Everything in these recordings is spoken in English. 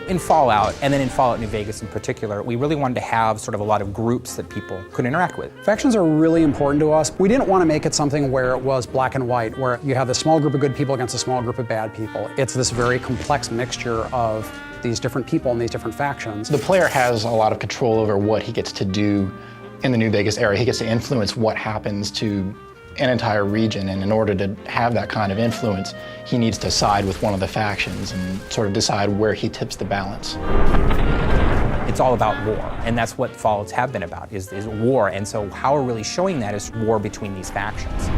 In Fallout, and then in Fallout New Vegas in particular, we really wanted to have sort of a lot of groups that people could interact with. Factions are really important to us. We didn't want to make it something where it was black and white, where you have this small group of good people against a small group of bad people. It's this very complex mixture of these different people and these different factions. The player has a lot of control over what he gets to do in the New Vegas area. He gets to influence what happens to an entire region, and in order to have that kind of influence, he needs to side with one of the factions and sort of decide where he tips the balance. It's all about war, and that's what Fallouts have been about, is war, and so how we're really showing that is war between these factions.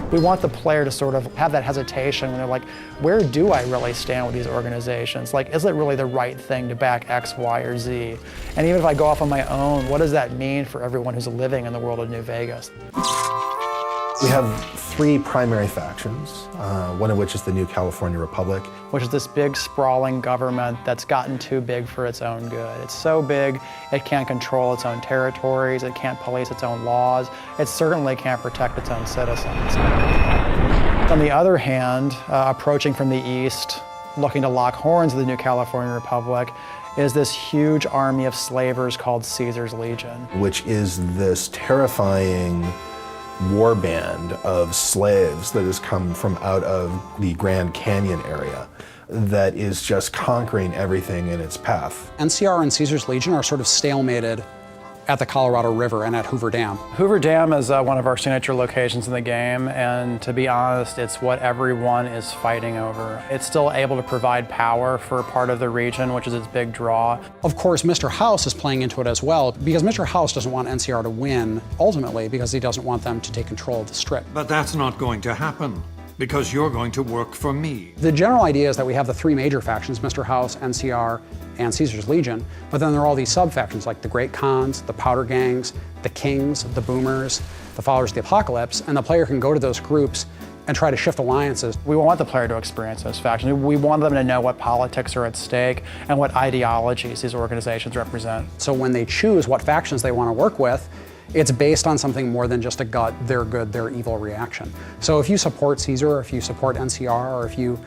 We want the player to sort of have that hesitation when they're like, where do I really stand with these organizations? Like, is it really the right thing to back X, Y, or Z? And even if I go off on my own, what does that mean for everyone who's living in the world of New Vegas? We have three primary factions, one of which is the New California Republic. Which is this big, sprawling government that's gotten too big for its own good. It's so big, it can't control its own territories, it can't police its own laws, it certainly can't protect its own citizens. On the other hand, approaching from the east, looking to lock horns with the New California Republic, is this huge army of slavers called Caesar's Legion. Which is this terrifying war band of slaves that has come from out of the Grand Canyon area that is just conquering everything in its path. NCR and Caesar's Legion are sort of stalemated at the Colorado River and at Hoover Dam. Hoover Dam is one of our signature locations in the game, and to be honest, it's what everyone is fighting over. It's still able to provide power for part of the region, which is its big draw. Of course, Mr. House is playing into it as well, because Mr. House doesn't want NCR to win, ultimately, because he doesn't want them to take control of the Strip. But that's not going to happen, because you're going to work for me. The general idea is that we have the three major factions, Mr. House, NCR, and Caesar's Legion, but then there are all these sub-factions like the Great Khans, the Powder Gangs, the Kings, the Boomers, the Followers of the Apocalypse, and the player can go to those groups and try to shift alliances. We want the player to experience those factions. We want them to know what politics are at stake and what ideologies these organizations represent. So when they choose what factions they want to work with, it's based on something more than just a gut, they're good, they're evil reaction. So if you support Caesar, or if you support NCR, or if you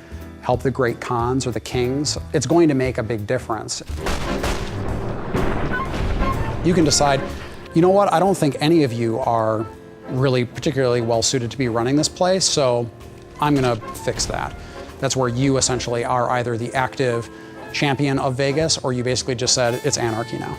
help the Great Khans or the Kings, it's going to make a big difference. You can decide, you know what, I don't think any of you are really particularly well suited to be running this place, so I'm gonna fix that. That's where you essentially are either the active champion of Vegas, or you basically just said, it's anarchy now.